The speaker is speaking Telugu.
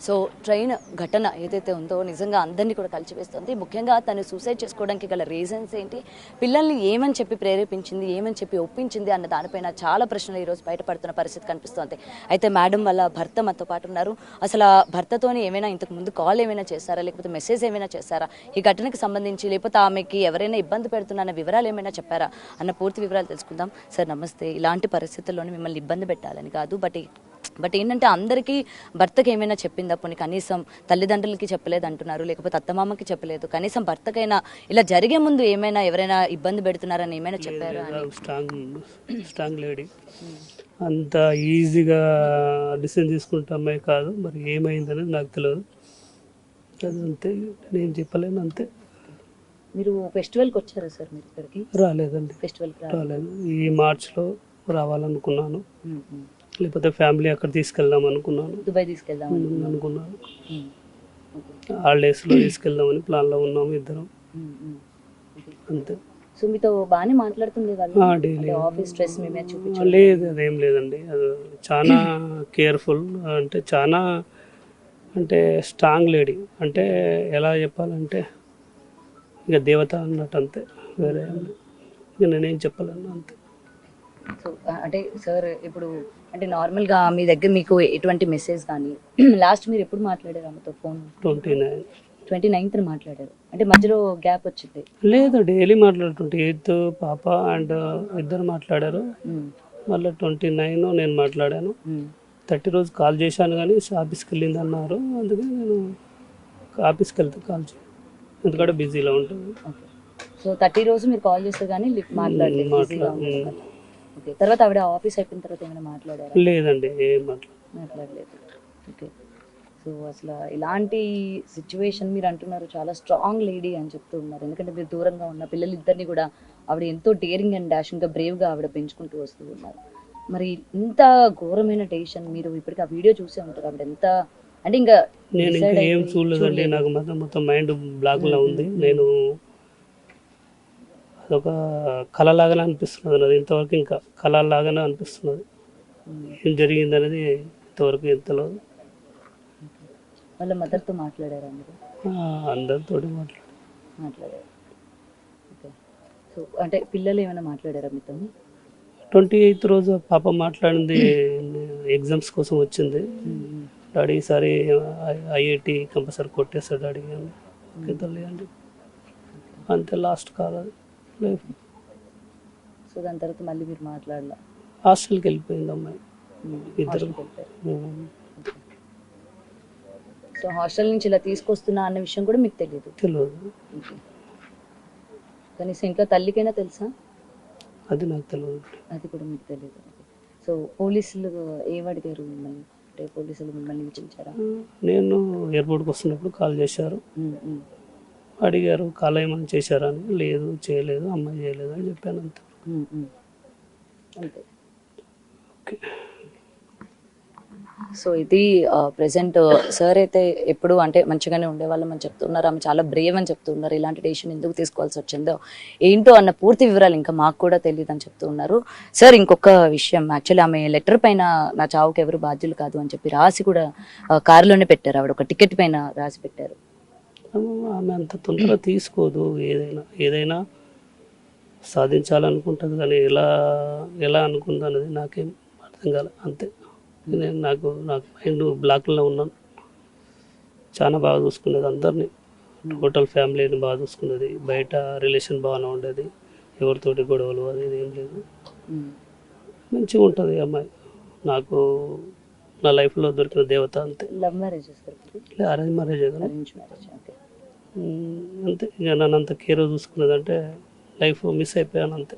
సో ట్రైన్ ఘటన ఏదైతే ఉందో నిజంగా అందరినీ కూడా కలిచివేస్తుంది. ముఖ్యంగా తను సూసైడ్ చేసుకోవడానికి గల రీజన్స్ ఏంటి, పిల్లల్ని ఏమని చెప్పి ప్రేరేపించింది, ఏమని చెప్పి ఒప్పించింది అన్న దానిపైన చాలా ప్రశ్నలు ఈరోజు బయటపడుతున్న పరిస్థితి కనిపిస్తోంది. అయితే మేడం వాళ్ళ భర్త మనతో పాటు ఉన్నారు. అసలు ఆ భర్తతోని ఏమైనా ఇంతకు ముందు కాల్ ఏమైనా చేశారా, లేకపోతే మెసేజ్ ఏమైనా చేశారా, ఈ ఘటనకి సంబంధించి, లేకపోతే ఆమెకి ఎవరైనా ఇబ్బంది పెడుతున్న వివరాలు ఏమైనా చెప్పారా అన్న పూర్తి వివరాలు తెలుసుకుందాం. సార్ నమస్తే. ఇలాంటి పరిస్థితుల్లోనే మిమ్మల్ని ఇబ్బంది పెట్టాలని కాదు, బట్ ఏంటంటే అందరికీ భర్తకి ఏమైనా చెప్పిందా, పోనీ కనీసం తల్లిదండ్రులకి చెప్పలేదు అంటున్నారు, లేకపోతే అత్తమామకి చెప్పలేదు, కనీసం భర్తకైనా ఇలా జరిగే ముందు ఏమైనా ఎవరైనా ఇబ్బంది పెడుతున్నారని ఏమైనా చెప్పారా? స్ట్రాంగ్ లేడీ, అంత ఈజీగా డిసిజన్ తీసుకుంటే అమ్మాయి కాదు. మరి ఏమైందనేది నాకు తెలియదు, అది అంతే, నేను చెప్పలేను అంతే. మీరు ఫెస్టివల్కి వచ్చారా సార్? మీరు ఇక్కడికి రాలేదండి, ఫెస్టివల్కి రాలేదు. ఈ మార్చ్లో రావాలనుకున్నాను, లేకపోతే ఫ్యామిలీ అక్కడ తీసుకెళ్దాం అనుకున్నాను, దుబాయ్ తీసుకెళ్దాం అనుకున్నాను. హాలిడేస్లో తీసుకెళ్దామని ప్లాన్లో ఉన్నాము ఇద్దరం, అంతే. సో మీతో బాగానే మాట్లాడుతుంది డైలీ? ఆఫీస్ స్ట్రెస్ మీ మీద చూపించలేదు? లేదు, అదేం లేదండి. అది చాలా కేర్ఫుల్, అంటే చాలా, అంటే స్ట్రాంగ్ లేడీ, అంటే ఎలా చెప్పాలంటే ఇక దేవత అన్నట్టు, అంతే. వేరే ఇక నేనేం చెప్పలేను, అంతే. సో అంటే సార్ ఇప్పుడు అంటే నార్మల్గా మీ దగ్గర మీకు ఎటువంటి మెసేజ్ కానీ లాస్ట్ మీరు ఎప్పుడు మాట్లాడారు ఆమెతో ఫోన్? 29th మాట్లాడారు, అంటే మధ్యలో గ్యాప్ వచ్చింది? లేదు, డైలీ మాట్లాడు. 28th పాప అండ్ ఇద్దరు మాట్లాడారు, మళ్ళీ 29 నేను మాట్లాడాను. 30 రోజు కాల్ చేశాను కానీ ఆఫీస్కి వెళ్ళింది అన్నారు, అందుకే నేను ఆఫీస్కి వెళ్తే కాల్ చేయను, ఎందుకంటే బిజీలో ఉంటుంది. సో 30 రోజు మీరు కాల్ చేస్తారు కానీ మాట్లాడలేదు. ఓకే, తర్వాత ఆవిడ ఆఫీస్ అయిపోయిన తర్వాత ఏమైనా మాట్లాడారా? లేదండి, ఏం మాట్లాడలేదు. ఓకే, సో అసలు ఇలాంటి సిచ్యువేషన్ మీరు అంటున్నారు చాలా స్ట్రాంగ్ లేడీ అని చెప్తూ ఉన్నారు, ఎందుకంటే మీరు దూరంగా ఉన్న పిల్లలిద్దరిని కూడా ఆవిడ ఎంతో డేరింగ్ అండ్ డాషింగ్గా బ్రేవ్గా ఆవిడ పెంచుకుంటూ వస్తూ ఉన్నారు. మరి ఇంత ఘోరమైన డెసిషన్, మీరు ఇప్పటికీ ఆ వీడియో చూసే ఉంటారు, ఆవిడ ఎంత అంటే ఇంకా నేను ఇంకా ఏం చూడలేదండి, నాకు మొత్తం మైండ్ బ్లాక్లో ఉంది. నేను అదొక కళలాగానే అనిపిస్తున్నది అది, ఇంతవరకు ఇంకా కళలాగానే అనిపిస్తున్నది. ఏం జరిగింది అనేది ఇంతవరకు ఏం తెలియదు. వాళ్ళ మదర్తో మాట్లాడారా మీరు? అందరితో మాట్లాడారు. ఓకే, సో అంటే పిల్లలు ఏమైనా మాట్లాడారా మీతో? 28th రోజు పాప మాట్లాడింది, ఎగ్జామ్స్ కోసం వచ్చింది. డాడీ ఈసారి ఐఐటి కంపల్సరీ కొట్టేస్తాడు డాడీ అని తల్లి అండి, అంతే. లాస్ట్ కాల్ అది లైఫ్. సో దాని తర్వాత మళ్ళీ మీరు మాట్లాడాల? హాస్టల్కి వెళ్ళిపోయింది అమ్మాయి, ఇద్దరు. సో హాస్టల్ నుంచి ఇలా తీసుకొస్తున్నా అన్న విషయం కూడా మీకు తెలియదు? తెలియదు. కనీసం ఇంకా తల్లికైనా తెలుసా? అది నాకు తెలియదు. అది కూడా మీకు తెలియదు. సో పోలీసులు ఏమడిగారు మిమ్మల్ని, అంటే పోలీసులు మిమ్మల్ని విచారించారా? నేను ఎయిర్పోర్ట్కి వస్తున్నప్పుడు కాల్ చేశారు, అడిగారు కాల్ ఏమైనా చేశారా అని. లేదు, చేయలేదు, అమ్మాయి చేయలేదు అని చెప్పాను, అంతే. అంతే. ఓకే, సో ఇది ప్రెసెంట్ సార్ అయితే ఎప్పుడు అంటే మంచిగానే ఉండేవాళ్ళం అని చెప్తున్నారు, ఆమె చాలా బ్రేవ్ అని చెప్తున్నారు. ఇలాంటి డెసిషన్ ఎందుకు తీసుకోవాల్సి వచ్చిందో ఏంటో అన్న పూర్తి వివరాలు ఇంకా మాకు కూడా తెలియదు అని చెప్తూ ఉన్నారు. సార్ ఇంకొక విషయం, యాక్చువల్లీ ఆమె లెటర్ పైన నా చావుకి ఎవరు బాధ్యులు కాదు అని చెప్పి రాసి కూడా కారులోనే పెట్టారు, ఆవిడ ఒక టికెట్ పైన రాసి పెట్టారు. ఆమె అంత తొందరగా తీసుకోదు, ఏదైనా సాధించాలనుకుంటుంది, కానీ ఎలా అనుకుంది అనేది నాకేం అర్థం కాలే, అంతే. నాకు మైండ్ బ్లాక్లో ఉన్నాను. చాలా బాగా చూసుకునేది అందరినీ, టోటల్ ఫ్యామిలీని బాగా చూసుకునేది, బయట రిలేషన్ బాగానే ఉండేది, ఎవరితోటి గొడవలు అది ఏం లేదు, మంచిగా ఉంటుంది అమ్మాయి. నాకు నా లైఫ్లో దొరికిన దేవత, అంతే. Love marriage? అరేంజ్ మ్యారేజ్ కదా, అంతే. ఇక నన్ను అంత కేర్ చూసుకునేది అంటే లైఫ్ మిస్ అయిపోయాను, అంతే.